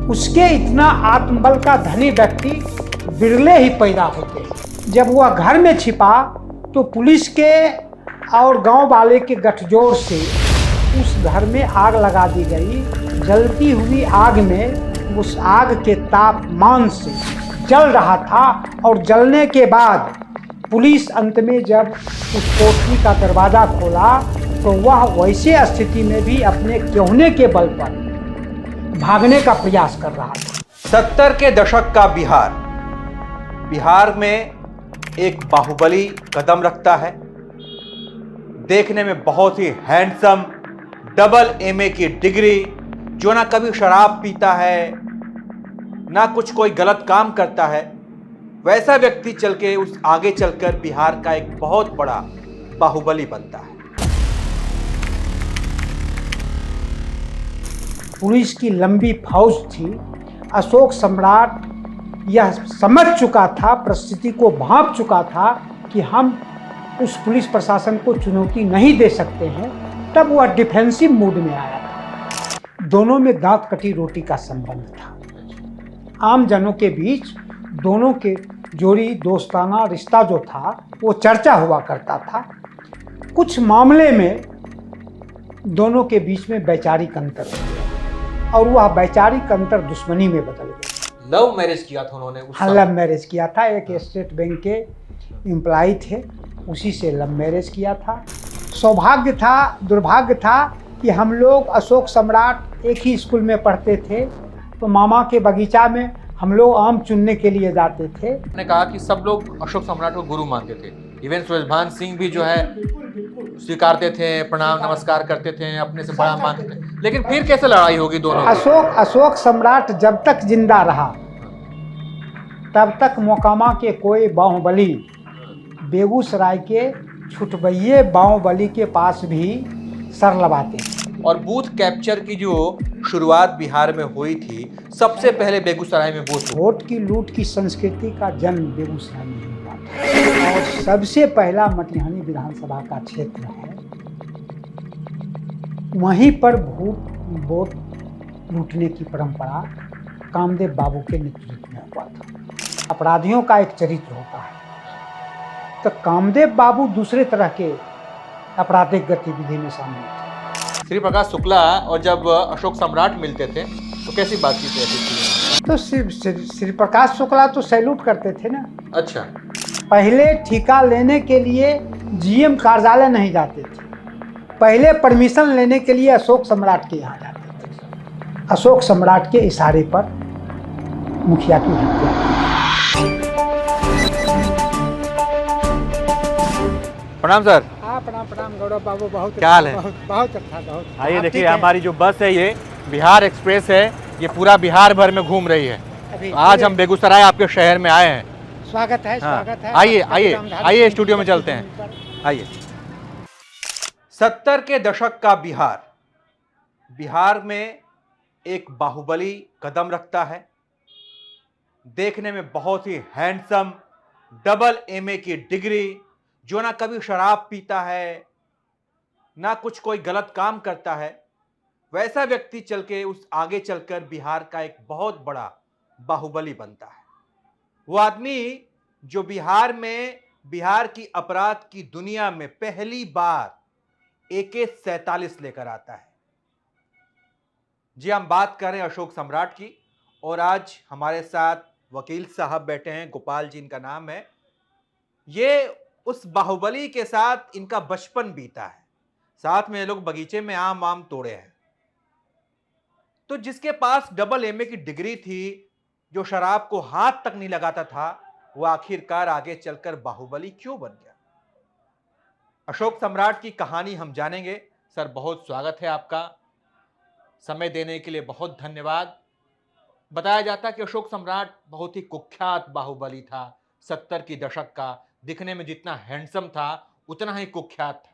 उसके इतना आत्मबल का धनी व्यक्ति बिरले ही पैदा होते हैं। जब वह घर में छिपा तो पुलिस के और गांव वाले के गठजोड़ से उस घर में आग लगा दी गई। जलती हुई आग में उस आग के तापमान से जल रहा था और जलने के बाद पुलिस अंत में जब उस कोठरी का दरवाज़ा खोला तो वह वैसे स्थिति में भी अपने केहूने के बल पर भागने का प्रयास कर रहा था। 70 के दशक का बिहार में एक बाहुबली कदम रखता है। देखने में बहुत ही हैंडसम, डबल एमए की डिग्री, जो ना कभी शराब पीता है ना कुछ कोई गलत काम करता है, वैसा व्यक्ति चल के उस आगे चलकर बिहार का एक बहुत बड़ा बाहुबली बनता है। पुलिस की लंबी फौज थी। अशोक सम्राट यह समझ चुका था, परिस्थिति को भांप चुका था कि हम उस पुलिस प्रशासन को चुनौती नहीं दे सकते हैं। तब वह डिफेंसिव मूड में आया था। दोनों में दांत कटी रोटी का संबंध था। आम जनों के बीच दोनों के जोड़ी दोस्ताना रिश्ता जो था वो चर्चा हुआ करता था। कुछ मामले में दोनों के बीच में वैचारिक अंतर हो गया और वह वैचारिक अंतर दुश्मनी में बदल गया। लव मैरिज किया था उन्होंने उस हाँ, लव मैरिज किया था। एक स्टेट बैंक के एम्प्लॉय थे, उसी से लव मैरिज किया था। सौभाग्य था, दुर्भाग्य था कि हम लोग अशोक सम्राट एक ही स्कूल में पढ़ते थे, तो मामा के बगीचा में हम लोग आम चुनने के लिए जाते थे। ने कहा कि सब लोग अशोक सम्राट को गुरु मानते थे। इवन सुरेशभान सिंह भी जो है स्वीकारते थे, प्रणाम नमस्कार करते थे, अपने से बड़ा मानते थे। लेकिन फिर कैसे लड़ाई होगी दोनों की? अशोक सम्राट जब तक जिंदा रहा तब तक मोकामा के कोई बाहुबली बेगूसराय के छुटबैये बाहुबली के पास भी सर लबाते थे। और बूथ कैप्चर की जो शुरुआत बिहार में हुई थी, सबसे पहले बेगूसराय में वोट की लूट की संस्कृति का जन्म बेगूसराय में हुआ था और सबसे पहला मटिहानी विधानसभा का क्षेत्र है, वहीं पर वोट लूटने की परंपरा कामदेव बाबू के नेतृत्व में हुआ था। अपराधियों का एक चरित्र होता है, तो कामदेव बाबू दूसरे तरह के आपराधिक गतिविधि में शामिल थे। श्री प्रकाश शुक्ला और जब अशोक सम्राट मिलते थे तो कैसी बातचीत रहती थी? तो श्री प्रकाश शुक्ला तो सैल्यूट करते थे ना। अच्छा, पहले ठेका लेने के लिए जीएम कार्यालय नहीं जाते थे, पहले परमिशन लेने के लिए अशोक सम्राट के यहाँ जाते थे। अशोक सम्राट के इशारे पर मुखिया की हत्या। प्रणाम सर। हाँ, प्रणाम गौरव बाबू। बहुत क्या हाल है? बहुत अच्छा, बहुत। आइए देखिए, हमारी जो बस है ये बिहार एक्सप्रेस है, ये पूरा बिहार भर में घूम रही है। तो आज हम बेगूसराय आपके शहर में आए हैं। स्वागत है, हाँ। स्वागत है। आइए स्टूडियो में चलते हैं। आइए। 70 के दशक का बिहार में एक बाहुबली कदम रखता है। देखने में बहुत ही हैंडसम, डबल एमए की डिग्री, जो ना कभी शराब पीता है ना कुछ कोई गलत काम करता है, वैसा व्यक्ति चल के उस आगे चलकर बिहार का एक बहुत बड़ा बाहुबली बनता है। वो आदमी जो बिहार की अपराध की दुनिया में पहली बार AK-47 लेकर आता है। जी, हम बात कर रहे हैं अशोक सम्राट की, और आज हमारे साथ वकील साहब बैठे हैं, गोपाल जी इनका नाम है। ये उस बाहुबली के साथ इनका बचपन बीता है, साथ में ये लोग बगीचे में आम तोड़े हैं। तो जिसके पास डबल एमए की डिग्री थी, जो शराब को हाथ तक नहीं लगाता था, वो आखिरकार आगे चलकर बाहुबली क्यों बन गया? अशोक सम्राट की कहानी हम जानेंगे। सर, बहुत स्वागत है आपका, समय देने के लिए बहुत धन्यवाद। बताया जाता है कि अशोक सम्राट बहुत ही कुख्यात बाहुबली था, 70 की दशक का। दिखने में जितना हैंडसम था उतना ही कुख्यात था।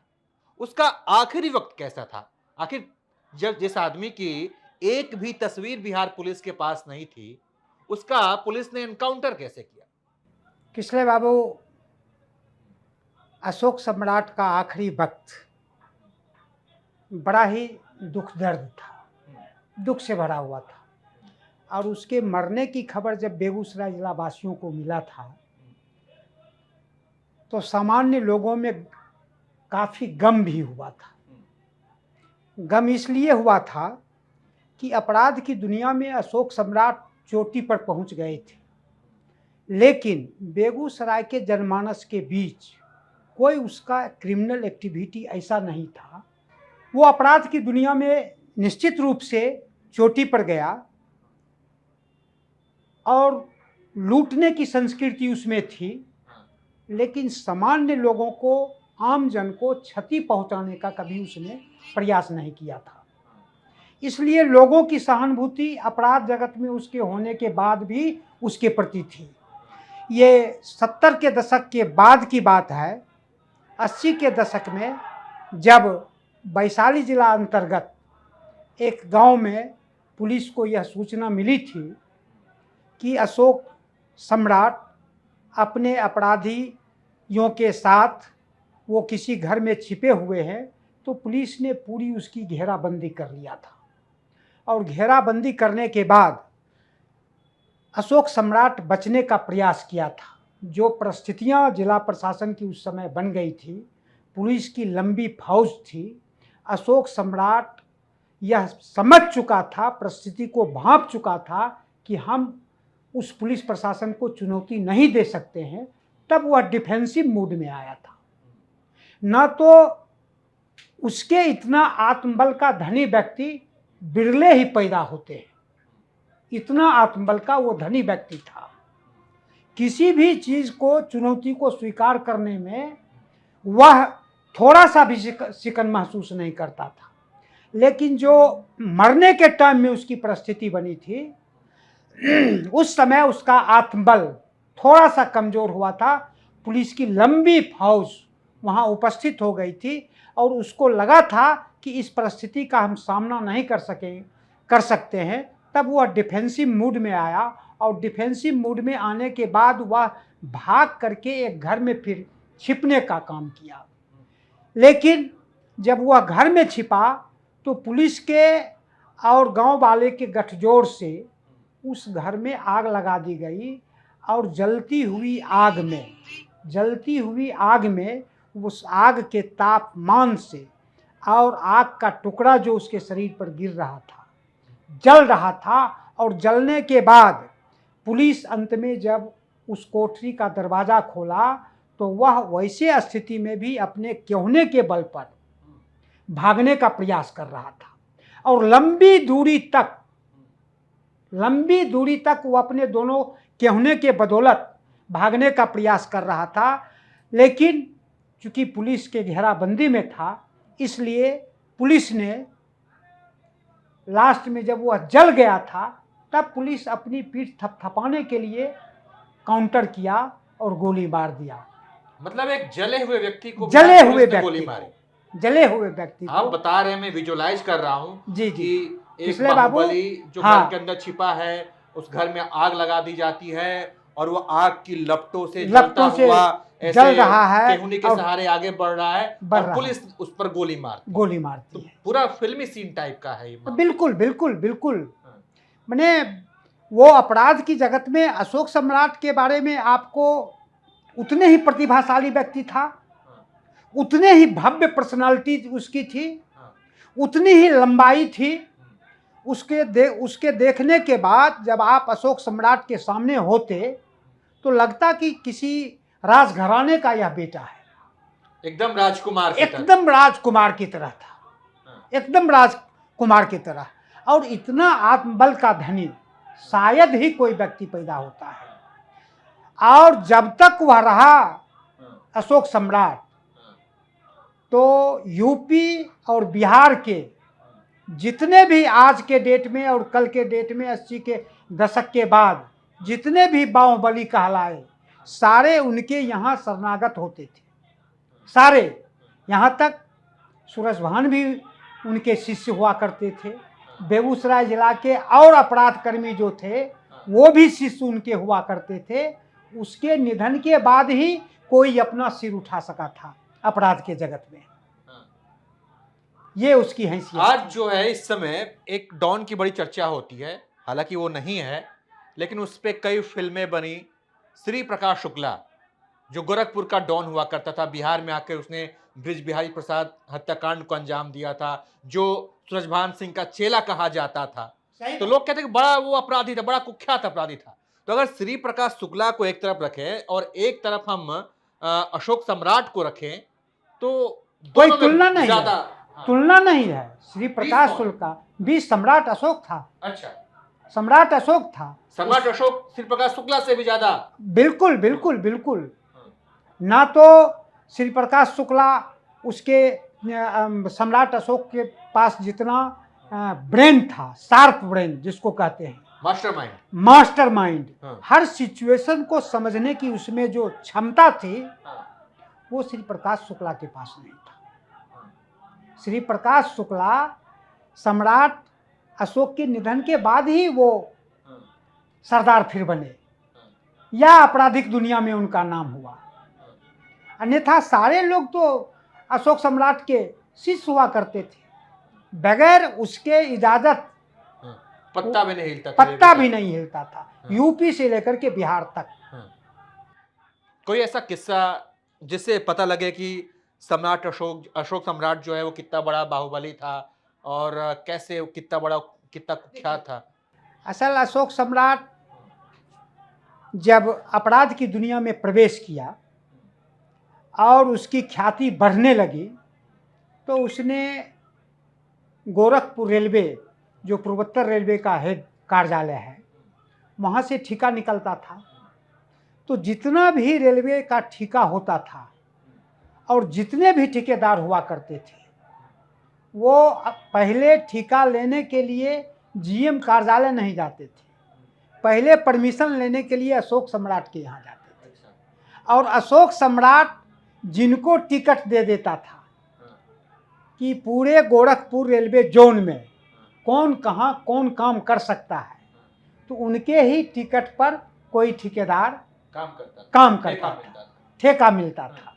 उसका आखिरी वक्त कैसा था? आखिर जब जिस आदमी की एक भी तस्वीर बिहार पुलिस के पास नहीं थी, उसका पुलिस ने एनकाउंटर कैसे किया? किसले बाबू, अशोक सम्राट का आखिरी वक्त बड़ा ही दुख दर्द था, दुख से भरा हुआ था। और उसके मरने की खबर जब बेगूसराय जिला वासियों को मिला था तो सामान्य लोगों में काफ़ी गम भी हुआ था। गम इसलिए हुआ था कि अपराध की दुनिया में अशोक सम्राट चोटी पर पहुंच गए थे, लेकिन बेगूसराय के जनमानस के बीच कोई उसका क्रिमिनल एक्टिविटी ऐसा नहीं था। वो अपराध की दुनिया में निश्चित रूप से चोटी पर गया और लूटने की संस्कृति उसमें थी, लेकिन सामान्य लोगों को, आम जन को क्षति पहुंचाने का कभी उसने प्रयास नहीं किया था। इसलिए लोगों की सहानुभूति अपराध जगत में उसके होने के बाद भी उसके प्रति थी। ये 70 के दशक के बाद की बात है। 80 के दशक में जब वैशाली जिला अंतर्गत एक गांव में पुलिस को यह सूचना मिली थी कि अशोक सम्राट अपने अपराधियों के साथ वो किसी घर में छिपे हुए हैं, तो पुलिस ने पूरी उसकी घेराबंदी कर लिया था। और घेराबंदी करने के बाद अशोक सम्राट बचने का प्रयास किया था। जो परिस्थितियां जिला प्रशासन की उस समय बन गई थी, पुलिस की लंबी फौज थी, अशोक सम्राट यह समझ चुका था, परिस्थिति को भांप चुका था कि हम उस पुलिस प्रशासन को चुनौती नहीं दे सकते हैं। तब वह डिफेंसिव मूड में आया था। न तो उसके इतना आत्मबल का धनी व्यक्ति बिरले ही पैदा होते हैं, इतना आत्मबल का वो धनी व्यक्ति था। किसी भी चीज़ को, चुनौती को स्वीकार करने में वह थोड़ा सा भी सिकन महसूस नहीं करता था। लेकिन जो मरने के टाइम में उसकी परिस्थिति बनी थी, उस समय उसका आत्मबल थोड़ा सा कमज़ोर हुआ था। पुलिस की लंबी फौज वहाँ उपस्थित हो गई थी और उसको लगा था कि इस परिस्थिति का हम सामना नहीं कर सकते हैं। तब वह डिफेंसिव मूड में आया और डिफेंसिव मूड में आने के बाद वह भाग करके एक घर में फिर छिपने का काम किया। लेकिन जब वह घर में छिपा तो पुलिस के और गांव वाले के गठजोड़ से उस घर में आग लगा दी गई और जलती हुई आग में उस आग के तापमान से और आग का टुकड़ा जो उसके शरीर पर गिर रहा था, जल रहा था। और जलने के बाद पुलिस अंत में जब उस कोठरी का दरवाज़ा खोला तो वह वैसे स्थिति में भी अपने केहूने के बल पर भागने का प्रयास कर रहा था और लंबी दूरी तक वो अपने दोनों केहूने के बदौलत भागने का प्रयास कर रहा था। लेकिन चूंकि पुलिस के घेराबंदी में था, इसलिए पुलिस ने लास्ट में जब वह जल गया था तब पुलिस अपनी पीठ थपथपाने के लिए काउंटर किया और गोली मार दिया। मतलब एक जले हुए व्यक्ति को गोली मारी। जले हुए व्यक्ति आप बता रहे हैं, मैं विजुअलाइज कर रहा हूँ जी कि एक इसलिए बाहुबली जो हाँ, घर के अंदर छिपा है, उस घर में आग लगा दी जाती है और वो आग की लपटों से जल रहा है, केहूनी के सहारे आगे बढ़ रहा है और पुलिस उस पर गोली मारती है। पूरा फिल्मी सीन टाइप का है ये। बिल्कुल। मैंने वो अपराध की जगत में अशोक सम्राट के बारे में आपको उतने ही प्रतिभाशाली व्यक्ति था, उतने ही भव्य पर्सनालिटी उसकी थी, उतनी ही लंबाई थी। उसके देखने के बाद जब आप अशोक सम्राट के सामने होते तो लगता कि किसी राजघराने का यह बेटा है। एकदम राजकुमार की तरह था, एकदम राजकुमार की तरह। और इतना आत्मबल का धनी शायद ही कोई व्यक्ति पैदा होता है। और जब तक वह रहा अशोक सम्राट, तो यूपी और बिहार के जितने भी आज के डेट में और कल के डेट में 80 के दशक के बाद जितने भी बाहुबली कहलाए, सारे उनके यहाँ शरणागत होते थे, सारे। यहाँ तक सूरजभान भी उनके शिष्य हुआ करते थे। बेगूसराय जिला के और अपराध कर्मी जो थे वो भी शिष्य उनके हुआ करते थे। उसके निधन के बाद ही कोई अपना सिर उठा सका था अपराध के जगत में। ये उसकी हैसियत। आज जो है इस समय एक डॉन की बड़ी चर्चा होती है हालांकि वो नहीं है, लेकिन उस पर कई फिल्में बनी। श्री प्रकाश शुक्ला जो गोरखपुर का डॉन हुआ करता था, बिहार में आकर उसने ब्रिज बिहारी प्रसाद हत्याकांड को अंजाम दिया था, जो सूरजभान सिंह का चेला कहा जाता था। तो लोग कहते हैं कि बड़ा वो अपराधी था, बड़ा कुख्यात अपराधी था। तो अगर श्री प्रकाश शुक्ला को एक तरफ रखें और एक तरफ हम अशोक सम्राट को रखें, तो कोई दोनों तुलना में नहीं ज्यादा है, तुलना नहीं है। श्री प्रकाश कौन? शुक्ल का 20 सम्राट अशोक था, अच्छा, सम्राट अशोक था। सम्राट अशोक श्री प्रकाश शुक्ला से भी ज्यादा। बिल्कुल बिल्कुल बिल्कुल। ना तो श्री प्रकाश शुक्ला उसके सम्राट अशोक के पास जितना ब्रेन था, शार्प ब्रेन जिसको कहते हैं, मास्टरमाइंड। मास्टरमाइंड, हाँ। हर सिचुएशन को समझने की उसमें जो क्षमता थी, वो श्री प्रकाश शुक्ला के पास नहीं था। श्री प्रकाश शुक्ला सम्राट अशोक के निधन के बाद ही वो सरदार फिर बने, या आपराधिक दुनिया में उनका नाम हुआ। अन्यथा सारे लोग तो अशोक सम्राट के शिष्य हुआ करते थे, बगैर उसके इजाजत पत्ता भी नहीं हिलता था, पत्ता भी नहीं हिलता था, यूपी से लेकर के बिहार तक। कोई ऐसा किस्सा जिससे पता लगे कि सम्राट अशोक सम्राट जो है वो कितना बड़ा बाहुबली था और कैसे कितना बड़ा, कितना कुख्यात था? असल अशोक सम्राट जब अपराध की दुनिया में प्रवेश किया और उसकी ख्याति बढ़ने लगी, तो उसने गोरखपुर रेलवे, जो पूर्वोत्तर रेलवे का हेड कार्यालय है, वहाँ से ठेका निकलता था। तो जितना भी रेलवे का ठेका होता था और जितने भी ठेकेदार हुआ करते थे, वो पहले ठेका लेने के लिए जीएम कार्यालय नहीं जाते थे, पहले परमिशन लेने के लिए अशोक सम्राट के यहाँ जाते थे। और अशोक सम्राट जिनको टिकट दे देता था कि पूरे गोरखपुर रेलवे जोन में कौन कहाँ कौन काम कर सकता है, तो उनके ही टिकट पर कोई ठेकेदार काम करता था, ठेका मिलता था।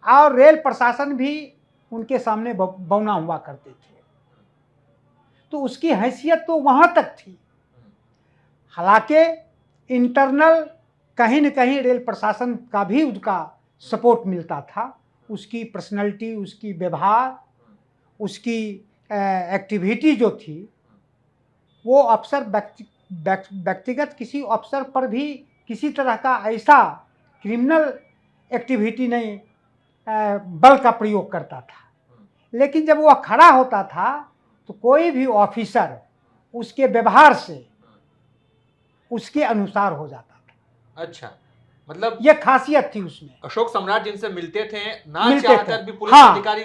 और रेल प्रशासन भी उनके सामने बौना हुआ करते थे। तो उसकी हैसियत तो वहाँ तक थी। हालांकि इंटरनल कहीं न कहीं रेल प्रशासन का भी उसका सपोर्ट मिलता था। उसकी पर्सनैलिटी, उसकी व्यवहार, उसकी एक्टिविटी जो थी, वो अफसर व्यक्तिगत किसी अफसर पर भी किसी तरह का ऐसा क्रिमिनल एक्टिविटी नहीं बल का प्रयोग करता था। लेकिन जब वह खड़ा होता था तो कोई भी ऑफिसर उसके व्यवहार से उसके अनुसार हो जाता था। अच्छा, मतलब ये खासियत थी उसमें। अशोक सम्राट जिनसे मिलते थे ना मिलते चाहकर थे। भी पुलिस हाँ। अधिकारी,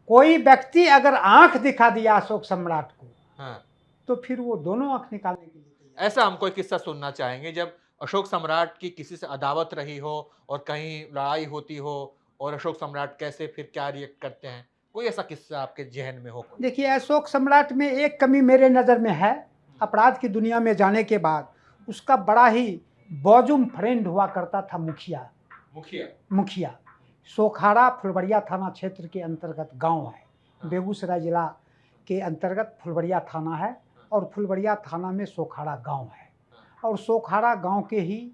कोई व्यक्ति अगर आंख दिखा दिया अशोक सम्राट को, हाँ, तो फिर वो दोनों आंख निकालने के लिए तैयार। ऐसा हम कोई किस्सा सुनना चाहेंगे जब अशोक सम्राट की किसी से अदावत रही हो और कहीं लड़ाई होती हो और अशोक सम्राट कैसे फिर क्या रिएक्ट करते हैं, कोई ऐसा किस्सा आपके जहन में हो? देखिए, अशोक सम्राट में एक कमी मेरे नज़र में है। अपराध की दुनिया में जाने के बाद उसका बड़ा ही बॉजूम फ्रेंड हुआ करता था मुखिया। सोखाड़ा फुलबड़िया थाना क्षेत्र के अंतर्गत गांव है, बेगूसराय जिला के अंतर्गत फुलबड़िया थाना है, और फुलबड़िया थाना में सोखाड़ा गांव है। और सोखाड़ा गांव के ही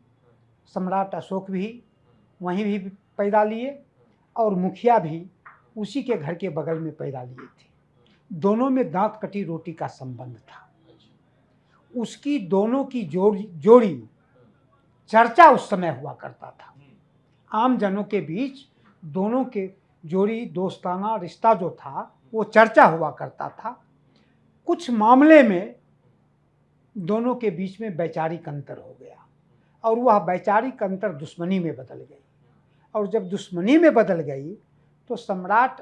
सम्राट अशोक भी वहीं भी पैदा लिए और मुखिया भी उसी के घर के बगल में पैदा लिए थे। दोनों में दांत कटी रोटी का संबंध था। उसकी दोनों की जोड़ी चर्चा उस समय हुआ करता था। आम जनों के बीच दोनों के जोड़ी दोस्ताना रिश्ता जो था वो चर्चा हुआ करता था। कुछ मामले में दोनों के बीच में वैचारिक अंतर हो गया और वह वैचारिक अंतर दुश्मनी में बदल गई। और जब दुश्मनी में बदल गई तो सम्राट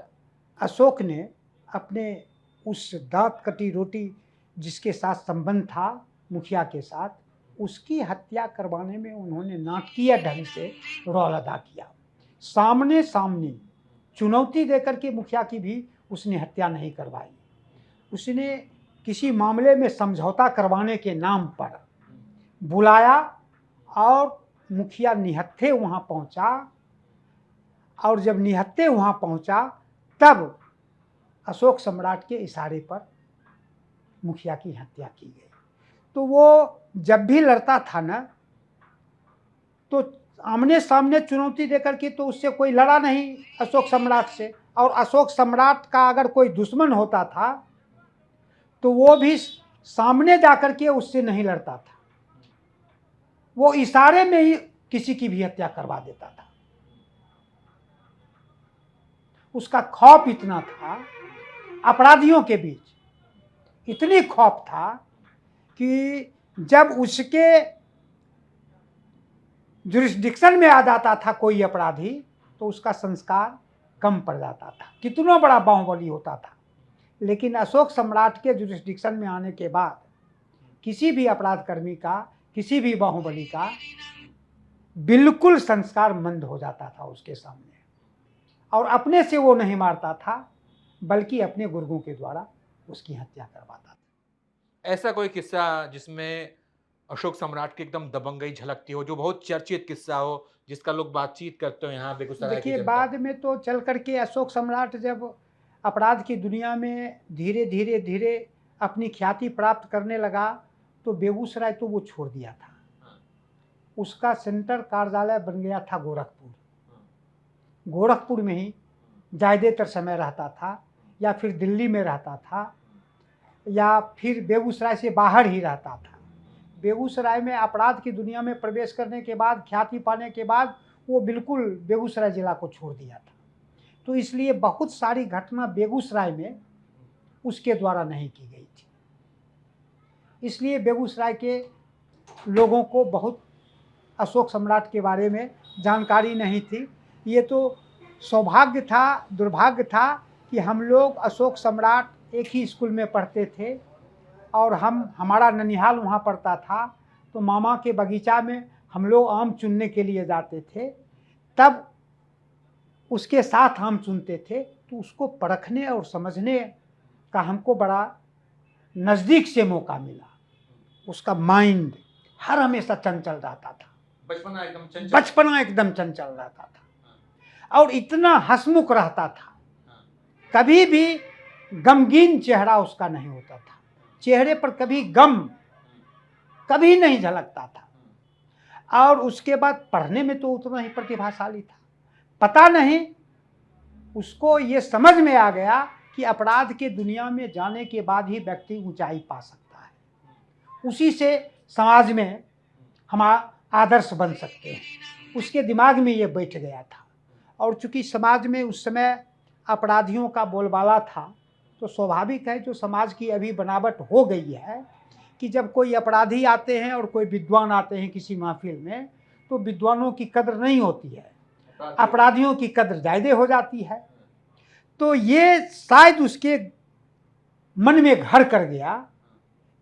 अशोक ने अपने उस दांत कटी रोटी जिसके साथ संबंध था मुखिया के साथ, उसकी हत्या करवाने में उन्होंने नाटकीय ढंग से रोल अदा किया। सामने चुनौती देकर के मुखिया की भी उसने हत्या नहीं करवाई। उसने किसी मामले में समझौता करवाने के नाम पर बुलाया और मुखिया निहत्थे वहाँ पहुँचा, और जब निहत्थे वहाँ पहुँचा तब अशोक सम्राट के इशारे पर मुखिया की हत्या की गई। तो वो जब भी लड़ता था ना, तो आमने सामने चुनौती देकर के तो उससे कोई लड़ा नहीं अशोक सम्राट से। और अशोक सम्राट का अगर कोई दुश्मन होता था तो वो भी सामने जाकर के उससे नहीं लड़ता था, वो इशारे में ही किसी की भी हत्या करवा देता था। उसका खौफ इतना था, अपराधियों के बीच इतनी खौफ था कि जब उसके जुरिस्डिक्शन में आ जाता था कोई अपराधी तो उसका संस्कार कम पड़ जाता था, कितना बड़ा बाहुबली होता था। लेकिन अशोक सम्राट के जुरिस्डिक्शन में आने के बाद किसी भी अपराध कर्मी का, किसी भी बाहुबली का बिल्कुल संस्कार मंद हो जाता था उसके सामने, और अपने से वो नहीं मारता था बल्कि अपने गुर्गों के द्वारा उसकी हत्या करवाता था। ऐसा कोई किस्सा जिसमें अशोक सम्राट की एकदम दबंगई झलकती हो, जो बहुत चर्चित किस्सा हो, जिसका लोग बातचीत करते हो यहाँ बेगूसराय की देखिए, जनता? बाद में तो चल करके अशोक सम्राट जब अपराध की दुनिया में धीरे धीरे धीरे अपनी ख्याति प्राप्त करने लगा तो बेगूसराय तो वो छोड़ दिया था। उसका सेंटर कार्यालय बन गया था गोरखपुर। गोरखपुर में ही ज़्यादातर समय रहता था, या फिर दिल्ली में रहता था, या फिर बेगूसराय से बाहर ही रहता था। बेगूसराय में अपराध की दुनिया में प्रवेश करने के बाद, ख्याति पाने के बाद वो बिल्कुल बेगूसराय जिला को छोड़ दिया था। तो इसलिए बहुत सारी घटना बेगूसराय में उसके द्वारा नहीं की गई थी, इसलिए बेगूसराय के लोगों को बहुत अशोक सम्राट के बारे में जानकारी नहीं थी। ये तो सौभाग्य था, दुर्भाग्य था कि हम लोग अशोक सम्राट एक ही स्कूल में पढ़ते थे और हमारा ननिहाल वहाँ पड़ता था। तो मामा के बगीचा में हम लोग आम चुनने के लिए जाते थे, तब उसके साथ आम चुनते थे, तो उसको परखने और समझने का हमको बड़ा नज़दीक से मौका मिला। उसका माइंड हर हमेशा चंचल रहता था, बचपना एकदम चंचल रहता था, और इतना हंसमुख रहता था, कभी भी गमगीन चेहरा उसका नहीं होता था, चेहरे पर कभी गम कभी नहीं झलकता था। और उसके बाद पढ़ने में तो उतना ही प्रतिभाशाली था। पता नहीं उसको ये समझ में आ गया कि अपराध के दुनिया में जाने के बाद ही व्यक्ति ऊंचाई पा सकता है, उसी से समाज में हमारा आदर्श बन सकते हैं। उसके दिमाग में ये बैठ गया था। और चूंकि समाज में उस समय अपराधियों का बोलबाला था, तो स्वाभाविक है जो समाज की अभी बनावट हो गई है कि जब कोई अपराधी आते हैं और कोई विद्वान आते हैं किसी महफिल में, तो विद्वानों की कद्र नहीं होती है, अपराधियों की कद्र ज़्यादा हो जाती है। तो ये शायद उसके मन में घर कर गया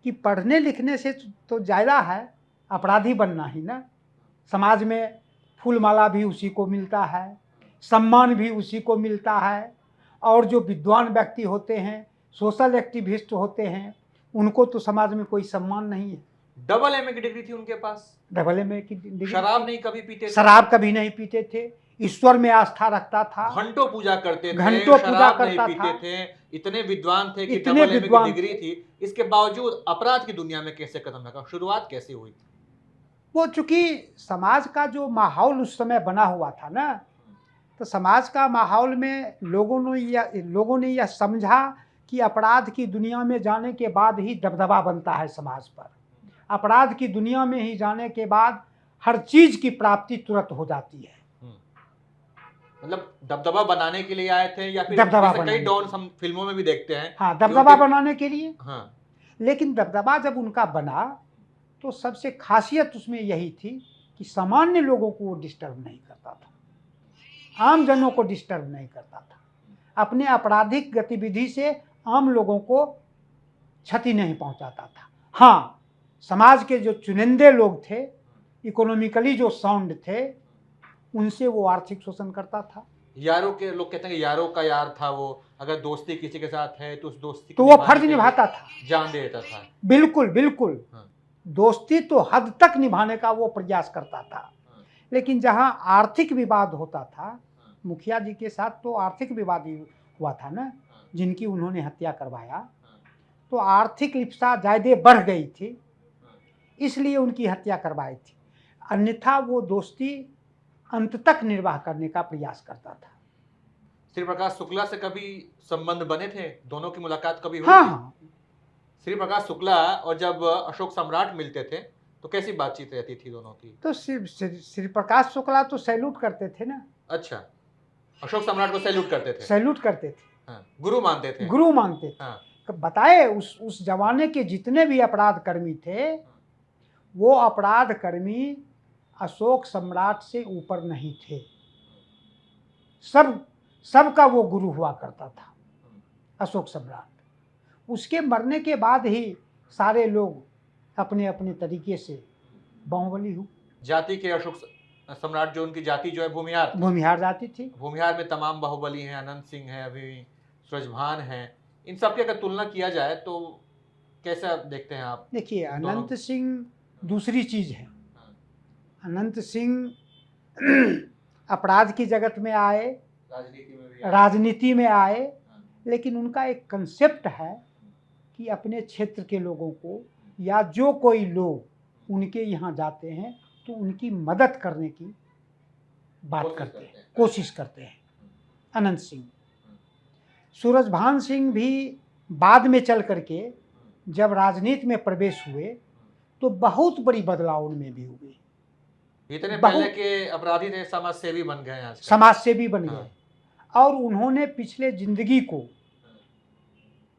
कि पढ़ने लिखने से तो ज़्यादा है अपराधी बनना ही ना। समाज में फूल माला भी उसी को मिलता है, सम्मान भी उसी को मिलता है, और जो विद्वान व्यक्ति होते हैं, सोशल एक्टिविस्ट होते हैं, उनको तो समाज में कोई सम्मान नहीं है। डबल एमए की डिग्री थी उनके पास, डबल एमए की डिग्री। शराब नहीं कभी पीते थे, शराब कभी नहीं पीते थे, ईश्वर में आस्था रखता था, घंटों पूजा करते थे, घंटों पूजा शराब नहीं करता पीते था। थे, इतने विद्वान थे कि इतने डबल एमए की विद्वान डिग्री थे। थी। इसके बावजूद अपराध की दुनिया में कैसे कदम रखा, शुरुआत कैसे हुई? वो चूंकि समाज का जो माहौल उस समय बना हुआ था ना, तो समाज का माहौल में लोगों ने यह समझा कि अपराध की दुनिया में जाने के बाद ही दबदबा बनता है समाज पर। अपराध की दुनिया में ही जाने के बाद हर चीज की प्राप्ति तुरंत हो जाती है। मतलब दबदबा बनाने के लिए आए थे, या फिर दबदबा जैसे कई बनाने डॉन के हम फिल्मों में भी देखते हैं? हाँ, कि दबदबा उनके- बनाने के लिए। हाँ, लेकिन दबदबा जब उनका बना तो सबसे खासियत उसमें यही थी कि सामान्य लोगों को वो डिस्टर्ब नहीं करता था, आम जनों को डिस्टर्ब नहीं करता था। अपने आपराधिक गतिविधि से आम लोगों को क्षति नहीं पहुंचाता था। हाँ, समाज के जो चुनिंदे लोग थे, इकोनॉमिकली जो साउंड थे, उनसे वो आर्थिक शोषण करता था। यारों के लोग कहते हैं कि यारों का यार था वो, अगर दोस्ती किसी के साथ है तो उस दोस्ती तो को वो निभाने फर्ज के लिए निभाता था, जान दे देता था। बिल्कुल बिल्कुल। हाँ। दोस्ती तो हद तक निभाने का वो प्रयास करता था। लेकिन जहाँ आर्थिक विवाद होता था, मुखिया जी के साथ तो आर्थिक विवाद ही हुआ था ना, जिनकी उन्होंने हत्या करवाया, तो आर्थिक लिप्सा ज़्यादा बढ़ गई थी, इसलिए उनकी हत्या करवाई थी, अन्यथा वो दोस्ती अंत तक निर्वाह करने का प्रयास करता था। श्री प्रकाश शुक्ला से कभी संबंध बने थे? दोनों की मुलाकात कभी हुई हाँ थी? हाँ, श्री प्रकाश शुक्ला और जब अशोक सम्राट मिलते थे तो कैसी बातचीत रहती थी दोनों की? तो श्री प्रकाश शुक्ला तो सैल्यूट करते थे ना, अच्छा, अशोक सम्राट को सैल्यूट करते थे। सैल्यूट करते थे, हाँ, गुरु मानते थे। गुरु मानते थे। हाँ, तो बताए उस जमाने के जितने भी अपराध कर्मी थे, वो अपराध कर्मी अशोक सम्राट से ऊपर नहीं थे। सबका वो गुरु हुआ करता था अशोक सम्राट। उसके मरने के बाद ही सारे लोग अपने अपने तरीके से बाहुबली हुए। जाति के अशोक सम्राट, जो उनकी जाति जो है भूमिहार थी। भूमिहार जाति थी। भूमिहार में तमाम बाहुबली हैं, अनंत सिंह है, अभी सूरजभान है। इन सब की अगर तुलना किया जाए तो कैसा देखते हैं आप? देखिए, इन दोनों- अनंत सिंह दूसरी चीज है। अनंत सिंह अपराध की जगत में आए, राजनीति में भी राजनीति में आए, लेकिन उनका एक कंसेप्ट है कि अपने क्षेत्र के लोगों को या जो कोई लोग उनके यहाँ जाते हैं तो उनकी मदद करने की बात करते हैं, कोशिश करते हैं। अनंत सिंह, सूरजभान सिंह भी बाद में चल करके जब राजनीति में प्रवेश हुए तो बहुत बड़ी बदलाव उनमें भी हुए। इतने बहुत- पहले के अपराधी थे, समाज सेवी बन गए आज। समाज सेवी बन हाँ। गए और उन्होंने पिछले जिंदगी को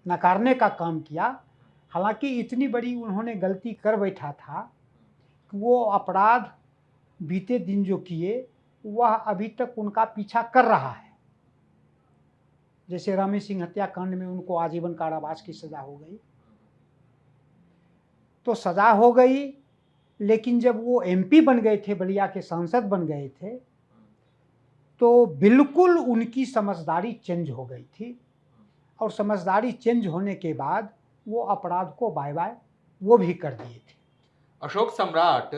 नकारने का काम किया। हालांकि इतनी बड़ी उन्होंने गलती कर बैठा था कि वो अपराध बीते दिन जो किए वह अभी तक उनका पीछा कर रहा है। जैसे रामी सिंह हत्याकांड में उनको आजीवन कारावास की सजा हो गई, तो सजा हो गई, लेकिन जब वो एमपी बन गए थे, बलिया के सांसद बन गए थे, तो बिल्कुल उनकी समझदारी चेंज हो गई थी। और समझदारी चेंज होने के बाद वो अपराध को बाय बाय वो भी कर दिए थे। अशोक सम्राट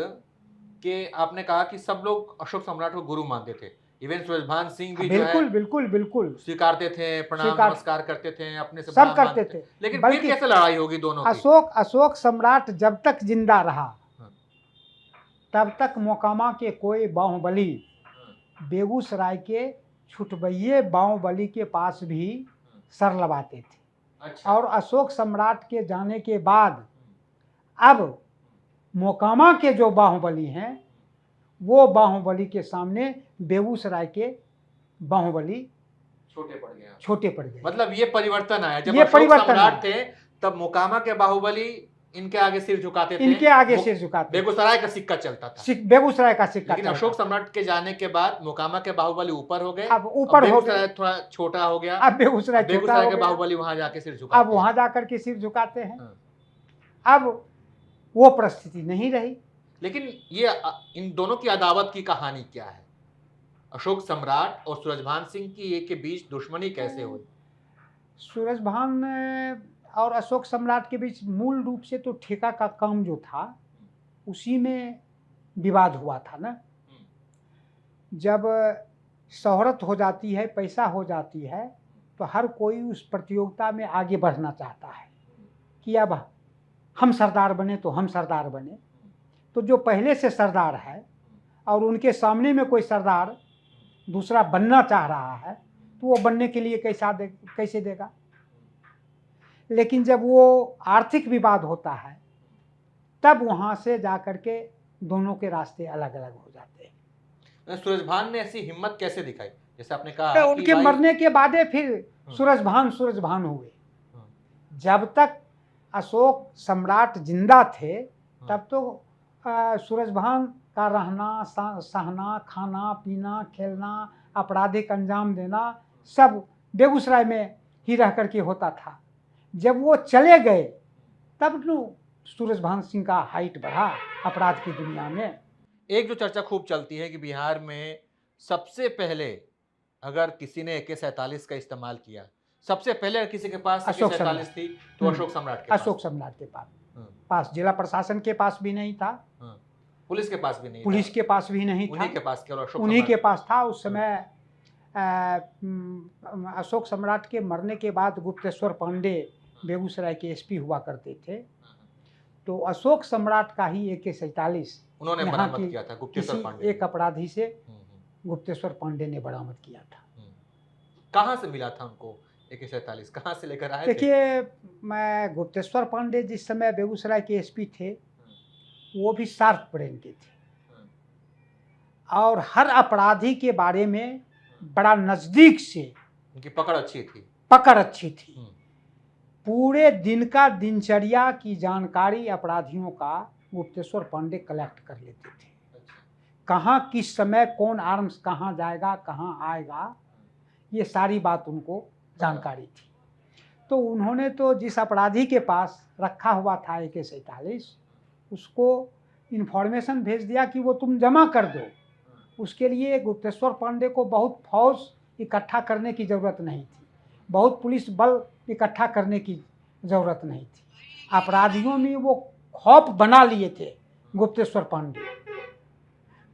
के आपने कहा कि सब लोग अशोक सम्राट को गुरु मानते थे। इवन सूरजभान सिंह भी जो बिल्कुल है बिल्कुल बिल्कुल स्वीकारते थे, प्रणाम स्वीकार- नमस्कार करते थे, अपने से सब बड़ा करते मानते थे। लेकिन फिर बल्कि कैसे लड़ाई होगी दोनों की? अशोक सम्राट जब तक जिंदा रहा हाँ। तब तक मोकामा के कोई बाहुबली बेगूसराय के छुटबैये बाहुबली के पास भी सर लबाते थे। अच्छा। और अशोक सम्राट के जाने के बाद अब मोकामा के जो बाहुबली हैं वो बाहुबली के सामने बेगूसराय के बाहुबली छोटे पड़ गए। मतलब ये परिवर्तन आया। जब ये अशोक परिवर्तन सम्राट आया। थे तब मोकामा के बाहुबली इनके आगे सिर झुकाते थे, इनके आगे सिर झुकाते थे। बेगूसराय का सिक्का चलता था। बेगूसराय का सिक्का लेकिन चलता अशोक था। सम्राट के जाने के बाद मोकामा के बाहुबली ऊपर हो गए, अब ऊपर हो बेगूसराय गए। थोड़ा छोटा हो गया। अब बेगूसराय छोटा बेगूसराय हो के गया। बाहुबली वहां जाके सिर झुकाते अब वहां जाकर के सिर झुकाते हैं। अब वो परिस्थिति नहीं रही। लेकिन ये इन दोनों की अदावत की कहानी क्या है? अशोक सम्राट और सूरजभान सिंह की ये के बीच दुश्मनी कैसे हुई? सूरजभान और अशोक सम्राट के बीच मूल रूप से तो ठेका का काम जो था उसी में विवाद हुआ था ना। जब शोहरत हो जाती है, पैसा हो जाती है, तो हर कोई उस प्रतियोगिता में आगे बढ़ना चाहता है कि अब हम सरदार बने तो हम सरदार बने। तो जो पहले से सरदार है और उनके सामने में कोई सरदार दूसरा बनना चाह रहा है तो वो बनने के लिए कैसे देगा। लेकिन जब वो आर्थिक विवाद होता है तब वहाँ से जाकर के दोनों के रास्ते अलग अलग हो जाते हैं। सूरजभान ने ऐसी हिम्मत कैसे दिखाई? जैसे आपने कहा तो कि उनके भाई- मरने के बाद फिर सूरजभान हुए। जब तक अशोक सम्राट जिंदा थे तब तो सूरजभान का रहना, सहना, खाना पीना, खेलना, आपराधिक अंजाम देना सब बेगूसराय में ही रह करके होता था। जब वो चले गए तब तो सूरजभान सिंह का हाइट बढ़ा अपराध की दुनिया में। एक जो चर्चा खूब चलती है कि बिहार में सबसे पहले अगर किसी ने AK-47 का इस्तेमाल किया, सबसे पहले किसी के पास अशोक AK-47 थी तो अशोक सम्राट के अशोक सम्राट के पास जिला प्रशासन के पास भी नहीं था, पुलिस के पास भी नहीं पुलिस था, के पास भी नहीं था, उन्हीं के पास केवल अशोक उन्हीं के सम्राट- पास था। उस समय अशोक सम्राट के मरने के बाद गुप्तेश्वर पांडे बेगूसराय के SP हुआ करते थे। तो अशोक सम्राट का ही AK-47 उन्होंने यहाँ बरामद की किया था गुप्तेश्वर किसी पांडे एक अपराधी से हम्म। गुप्तेश्वर पांडे ने बरामद किया था। कहाँ से मिला था उनको AK-47? कहाँ से लेकर आए थे? देखिए, मैं गुप्तेश्वर पांडे जिस समय बेगूसराय के SP थे, वो भी शार्प ब्रेन के थे और हर अपराधी के बारे में बड़ा नज़दीक से उनकी पकड़ अच्छी थी। पकड़ अच्छी थी। पूरे दिन का दिनचर्या की जानकारी अपराधियों का गुप्तेश्वर पांडे कलेक्ट कर लेते थे। कहाँ किस समय कौन आर्म्स कहाँ जाएगा, कहाँ आएगा, ये सारी बात उनको जानकारी थी। तो उन्होंने तो जिस अपराधी के पास रखा हुआ था AK-47, उसको इन्फॉर्मेशन भेज दिया कि वो तुम जमा कर दो। उसके लिए गुप्तेश्वर पांडे को बहुत फौज इकट्ठा करने की ज़रूरत नहीं थी, बहुत पुलिस बल इकट्ठा करने की ज़रूरत नहीं थी। अपराधियों में वो खौफ बना लिए थे गुप्तेश्वर पांडे।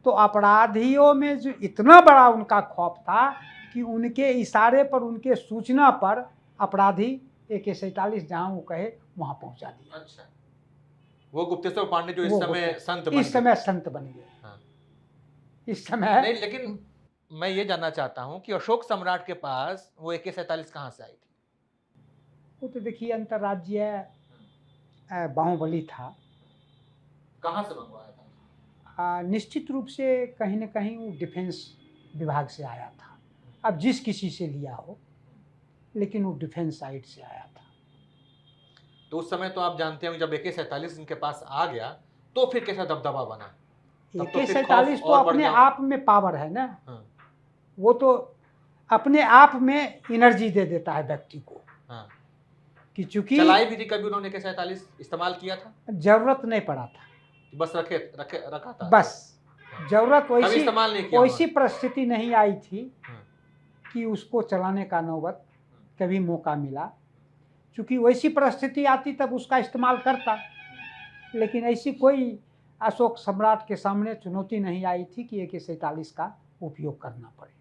तो अपराधियों में जो इतना बड़ा उनका खौफ था कि उनके इशारे पर, उनके सूचना पर अपराधी AK-47 जहाँ वो कहे वहाँ पहुँचा दिया। अच्छा, वो गुप्तेश्वर पांडे जो इस वो समय संत बन इस गए। समय संत बन गए। हाँ। इस समय नहीं, लेकिन मैं ये जानना चाहता हूँ कि अशोक सम्राट के पास वो AK-47 कहाँ से आई थी? वो तो देखिए अंतर्राज्यीय बाहुबली था। कहाँ से मंगवाया था? निश्चित रूप से कहीं न कहीं वो डिफेंस विभाग से आया था। अब जिस किसी से लिया हो, लेकिन वो डिफेंस साइड से आया था। तो उस समय तो आप जानते हैं जब AK-47 इनके पास आ गया तो फिर कैसा दबदबा बना? तब तो फिर खौफ AK-47 तो और बढ़ अपने गया। आप में पावर है ना। हाँ, वो तो अपने आप में एनर्जी दे देता है व्यक्ति को हाँ। कि चूंकि चलाई भी थी कभी उन्होंने AK-47 इस्तेमाल किया था? जरूरत नहीं पड़ा था। बस रखा था। बस जरूरत कभी वैसी इस्तेमाल नहीं किया वैसी उन्होंने। परिस्थिति नहीं आई थी हाँ, कि उसको चलाने का नौबत कभी मौका मिला। चूंकि वैसी परिस्थिति आती तब उसका इस्तेमाल करता, लेकिन ऐसी कोई अशोक सम्राट के सामने चुनौती नहीं आई थी कि AK-47 का उपयोग करना पड़े।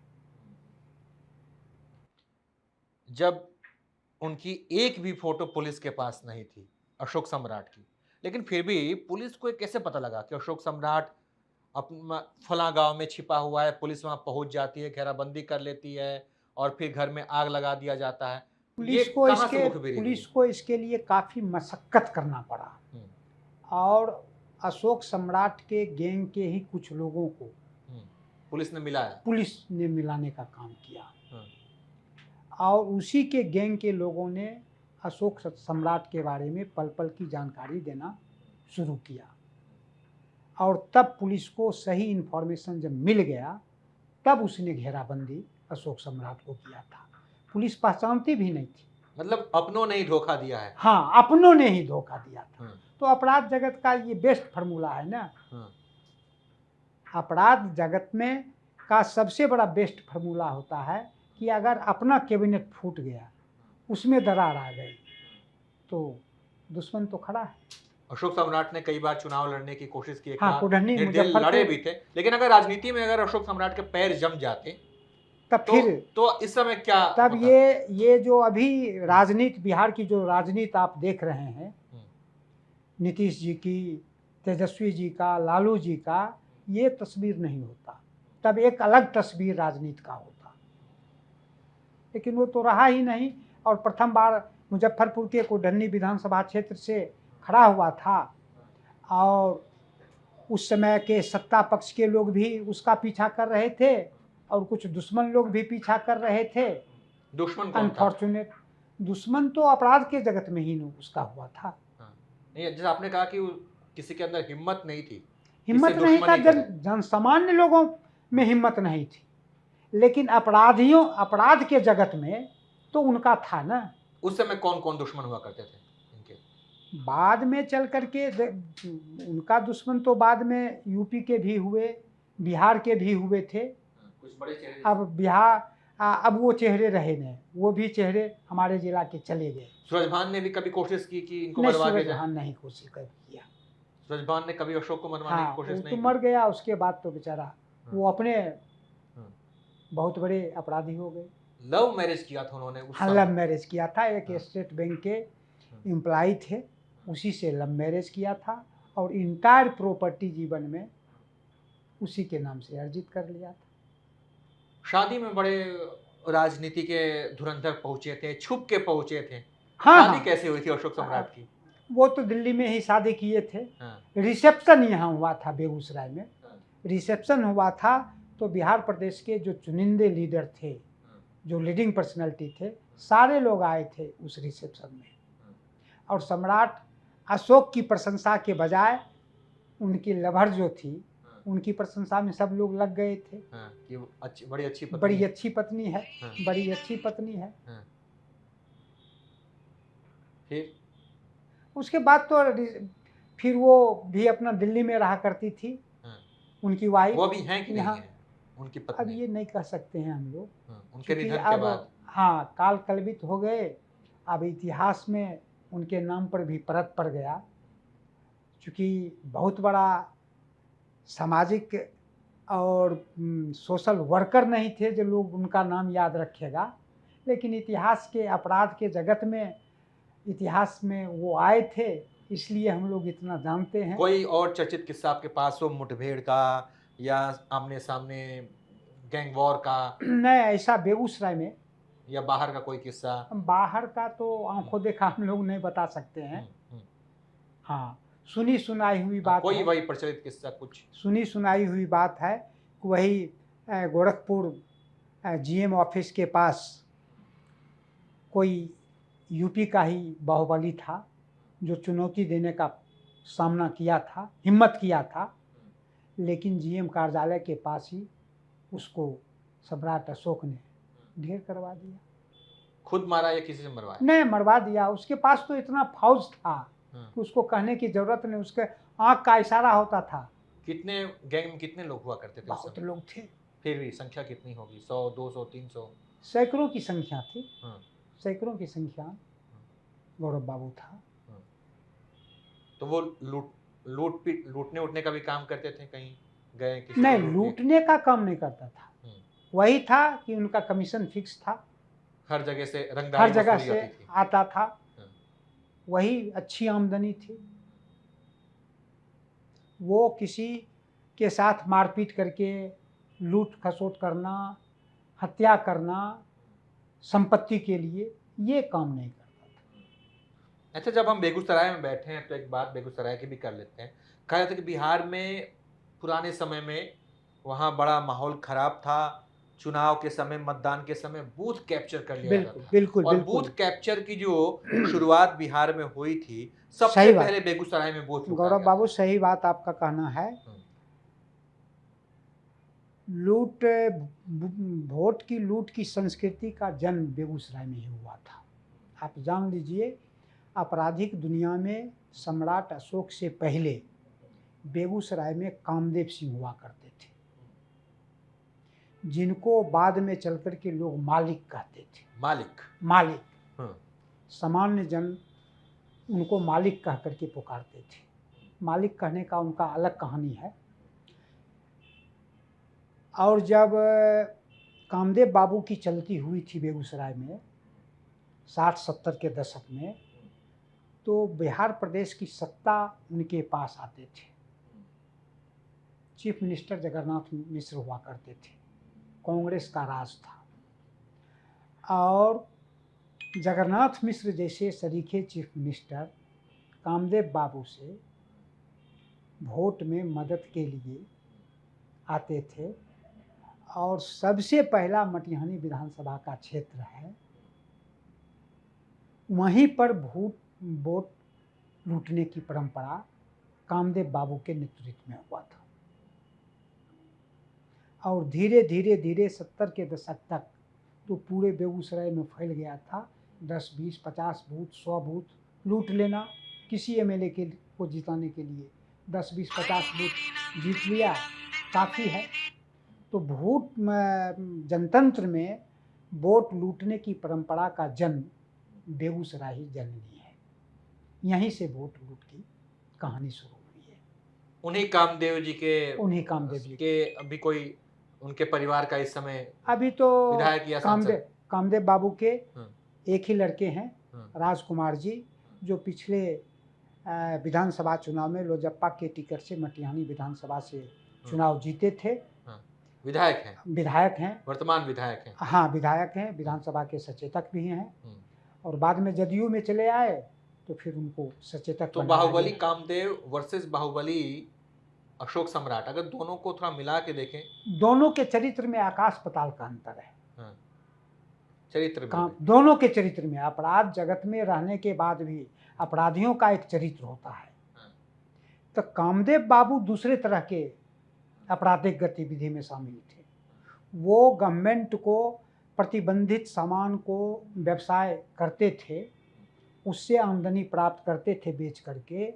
जब उनकी एक भी फोटो पुलिस के पास नहीं थी अशोक सम्राट की, लेकिन फिर भी पुलिस को ये कैसे पता लगा कि अशोक सम्राट अपना फला गांव में छिपा हुआ है? पुलिस वहां पहुंच जाती है, घेराबंदी कर लेती है और फिर घर में आग लगा दिया जाता है। ये कहां से मुखबिरी हुई? पुलिस को इसके लिए काफ़ी मशक्कत करना पड़ा और अशोक सम्राट के गैंग के ही कुछ लोगों को पुलिस ने मिलाया। पुलिस ने मिलाने का काम किया हाँ। और उसी के गैंग के लोगों ने अशोक सम्राट के बारे में पल पल की जानकारी देना शुरू किया और तब पुलिस को सही इन्फॉर्मेशन जब मिल गया तब उसने घेराबंदी अशोक सम्राट को किया था। पुलिस पहचानती भी नहीं थी। मतलब अपनों ने ही धोखा दिया है। हाँ, अपनों ने ही धोखा दिया था। हाँ। तो अपराध जगत का ये बेस्ट फार्मूला है ना। हाँ। अपराध जगत में का सबसे बड़ा बेस्ट फार्मूला होता है कि अगर अपना कैबिनेट फूट गया, उसमें दरार आ गई, तो दुश्मन तो खड़ा है। अशोक सम्राट ने कई बार चुनाव लड़ने की कोशिश की, हाँ, कुढ़नी, निर्दलीय मुजफ्फरपुर लड़े भी थे, लेकिन अगर राजनीति में अगर अशोक सम्राट के पैर जम जाते तब तो, फिर तो इस समय क्या तब होता? ये जो अभी राजनीति, बिहार की जो राजनीति आप देख रहे हैं, नीतीश जी की, तेजस्वी जी का, लालू जी का, ये तस्वीर नहीं होता। तब एक अलग तस्वीर राजनीति का होता, लेकिन वो तो रहा ही नहीं। और प्रथम बार मुजफ्फरपुर के कुढ़नी विधानसभा क्षेत्र से खड़ा हुआ था और उस समय के सत्ता पक्ष के लोग भी उसका पीछा कर रहे थे और कुछ दुश्मन लोग भी पीछा कर रहे थे। दुश्मन कौन था? अनफॉर्चुनेट दुश्मन तो अपराध के जगत में ही उसका हुआ था। नहीं, जैसे आपने कहा कि किसी के अंदर हिम्मत नहीं थी, हिम्मत नहीं था, जन सामान्य लोगों में हिम्मत नहीं थी, लेकिन अपराध के जगत में तो उनका था ना। उस समय कौन कौन दुश्मन हुआ करते थे इनके? बाद में चल करके उनका दुश्मन तो बाद में यूपी के भी हुए, बिहार के भी हुए थे। कुछ बड़े चेहरे अब वो चेहरे रहे नहीं, वो भी चेहरे हमारे जिला के चले गए। सूरजभान ने भी कभी कोशिश की कि इनको मरवा के जाए? सूरजभान नहीं कोशिश किया। सूरजभान ने कभी अशोक को मरवाने की कोशिश नहीं तो की? मर गया। उसके बाद तो बेचारा वो अपने बहुत बड़े अपराधी हो गए। लव मैरिज किया था उन्होंने उस हाँ, समय। लव मैरिज किया था। एक स्टेट बैंक के एम्प्लॉय थे उसी से लव मैरिज किया था और इंटायर प्रॉपर्टी जीवन में उसी के नाम से अर्जित कर लिया था। शादी में बड़े राजनीति के धुरंधर पहुंचे थे, छुप के पहुंचे थे। हाँ शादी हाँ, कैसे हुई थी अशोक सम्राट की? वो तो दिल्ली में ही शादी किए थे। हाँ, रिसेप्शन यहाँ हुआ था बेगूसराय में। हाँ, रिसेप्शन हुआ था तो बिहार प्रदेश के जो चुनिंदे लीडर थे, हाँ, जो लीडिंग पर्सनालिटी थे, सारे लोग आए थे उस रिसेप्शन में। और सम्राट अशोक की प्रशंसा के बजाय उनकी लवर जो थी, उनकी प्रशंसा में सब लोग लग गए थे। हाँ, कि वो बड़ी अच्छी पत्नी बड़ी है। अच्छी पत्नी है, हाँ। बड़ी अच्छी पत्नी है। हाँ। फिर उसके बाद तो फिर वो भी अपना दिल्ली में रहा करती थी, हाँ, उनकी वाइफ। वो भी हैं कि नहीं यहाँ है उनकी अब पत्नी? ये नहीं कह सकते हैं हम लोग, हाँ, उनके क्योंकि निधन के अब बाद। हाँ काल कलवित हो गए। अब इतिहास में उनके नाम पर भी परत पड़ गया, क्योंकि बहुत बड़ा सामाजिक और सोशल वर्कर नहीं थे जो लोग उनका नाम याद रखेगा, लेकिन इतिहास के अपराध के जगत में इतिहास में वो आए थे, इसलिए हम लोग इतना जानते हैं। कोई और चर्चित किस्सा आपके पास हो, मुठभेड़ का या आमने सामने गैंग वॉर का, नहीं, ऐसा बेगूसराय में या बाहर का कोई किस्सा? बाहर का तो आंखों देखा हम लोग नहीं बता सकते हैं। हाँ, सुनी सुनाई हुई बात कोई है। वही प्रचलित किस्सा कुछ? सुनी सुनाई हुई बात है कि वही गोरखपुर जीएम ऑफिस के पास कोई यूपी का ही बाहुबली था जो चुनौती देने का सामना किया था, हिम्मत किया था, लेकिन जीएम कार्यालय के पास ही उसको सम्राट अशोक ने ढेर करवा दिया। खुद मारा या किसी से मरवाया? नहीं, मरवा दिया। उसके पास तो इतना फौज था हाँ। कि उसको कहने की जरूरत नहीं, उसके आंख का इशारा होता था। कितने गैंग में कितने लोग हुआ करते थे उस बहुत समय? लोग थे, फिर भी संख्या कितनी होगी? 100, 200, 300? सैकड़ों की संख्या थी। हाँ। सैकड़ों की संख्या गौरव बाबू था। तो वो लूटने उठने का भी काम करते थे? कहीं गए किसी नहीं, को लूट के? लूटने का काम नहीं करता था। वही था कि उनका कमीशन फिक्स था, हर जगह से हर रंगदारी जगह वसूली से होती थी। आता था, वही अच्छी आमदनी थी। वो किसी के साथ मारपीट करके लूट खसोट करना, हत्या करना संपत्ति के लिए, ये काम नहीं करता था। अच्छा, जब हम बेगूसराय में बैठे हैं तो एक बात बेगूसराय की भी कर लेते हैं। कहा जाता है कि बिहार में पुराने समय में वहाँ बड़ा माहौल खराब था। चुनाव के समय, मतदान के समय बूथ कैप्चर कर लिया जाता बिल्कुल था। बिल्कुल और बिल्कुल, बूथ कैप्चर की जो शुरुआत बिहार में हुई थी, सबसे सही बात। पहले बेगूसराय में बूथ लूटा गौरव गया बाबू, था। सही बात आपका कहना है। लूट, वोट की लूट की संस्कृति का जन्म बेगूसराय में ही हुआ था। आप जान लीजिए, आपराधिक दुनिया में सम्राट अशोक से पहले बेगूसराय में कामदेव सिंह हुआ करते थे, जिनको बाद में चल कर के लोग मालिक कहते थे। मालिक सामान्य जन उनको मालिक कह करके पुकारते थे। मालिक कहने का उनका अलग कहानी है। और जब कामदेव बाबू की चलती हुई थी बेगूसराय में 60-70 के दशक में, तो बिहार प्रदेश की सत्ता उनके पास आते थे। चीफ मिनिस्टर जगन्नाथ मिश्र हुआ करते थे, कांग्रेस का राज था। और जगन्नाथ मिश्र जैसे सरीखे चीफ मिनिस्टर कामदेव बाबू से वोट में मदद के लिए आते थे। और सबसे पहला मटिहानी विधानसभा का क्षेत्र है, वहीं पर वोट लूटने की परंपरा कामदेव बाबू के नेतृत्व में हुआ था। और धीरे धीरे धीरे 70 के दशक तक तो पूरे बेगूसराय में फैल गया था। 10, 20, 50 बूथ, 100 बूथ लूट लेना किसी एमएलए को जिताने के लिए। 10, 20, 50 बूथ जीत लिया, काफ़ी है। तो वोट जनतंत्र में वोट लूटने की परंपरा का जन्म बेगूसराय ही जननी है। यहीं से वोट लूट की कहानी शुरू हुई है। उन्हीं कामदेव जी के अभी कोई उनके परिवार का इस समय अभी तो विधायक या सांसद? कामदेव बाबू के एक ही लड़के हैं, राजकुमार जी, जो पिछले विधानसभा चुनाव में लोजप्पा के टिकट से मटिहानी विधानसभा से चुनाव जीते थे। विधायक हैं, वर्तमान विधायक हैं। हाँ, विधायक हैं, विधानसभा के सचेतक भी हैं और बाद में जदयू में चले आए तो फिर उनको सचेतक। तो बाहुबली कामदेव वर्सेस बाहुबली अशोक सम्राट, अगर दोनों को थोड़ा मिला के देखें, दोनों के चरित्र में आकाश पताल का अंतर है। चरित्र में दोनों के चरित्र में, अपराध जगत में रहने के बाद भी अपराधियों का एक चरित्र होता है। तो कामदेव बाबू दूसरे तरह के आपराधिक गतिविधि में शामिल थे। वो गवर्नमेंट को प्रतिबंधित सामान को व्यवसाय करते थे, उससे आमदनी प्राप्त करते थे बेच करके,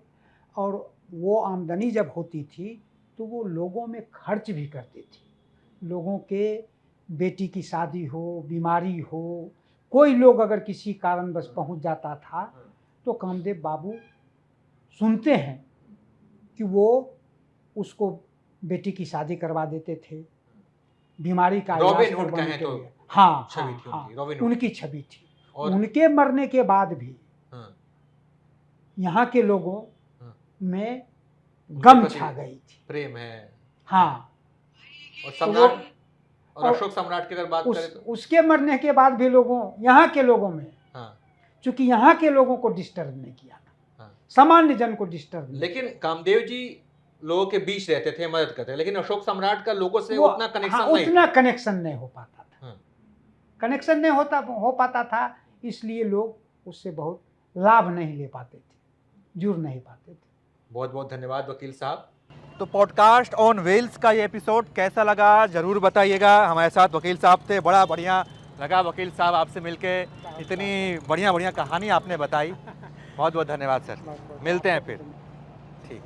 और वो आमदनी जब होती थी तो वो लोगों में खर्च भी करते थे। लोगों के बेटी की शादी हो, बीमारी हो, कोई लोग अगर किसी कारणवश पहुंच जाता था तो कामदेव बाबू सुनते हैं कि वो उसको बेटी की शादी करवा देते थे, बीमारी का इलाज करवाने के लिए। हाँ, उनकी छवि थी। उनके मरने के बाद भी यहाँ के लोगों में गम छा गई थी, प्रेम है। हाँ, और सम्राट और अशोक सम्राट की अगर बात करें तो उसके मरने के बाद भी लोगों, यहाँ के लोगों में, चूंकि यहाँ के लोगों को डिस्टर्ब नहीं किया था, सामान्य जन को डिस्टर्ब। लेकिन कामदेव जी लोगों के बीच रहते थे, मदद करते थे, लेकिन अशोक सम्राट का लोगों से उतना कनेक्शन नहीं, उतना कनेक्शन नहीं हो पाता था। कनेक्शन नहीं हो पाता था, इसलिए लोग उससे बहुत लाभ नहीं ले पाते थे, जुड़ नहीं पाते थे। बहुत बहुत धन्यवाद वकील साहब। तो पॉडकास्ट ऑन वेल्स का ये एपिसोड कैसा लगा ज़रूर बताइएगा। हमारे साथ वकील साहब थे, बड़ा बढ़िया लगा वकील साहब आपसे मिलके, इतनी बढ़िया बढ़िया कहानी आपने बताई। बहुत बहुत धन्यवाद सर, मिलते हैं फिर। ठीक।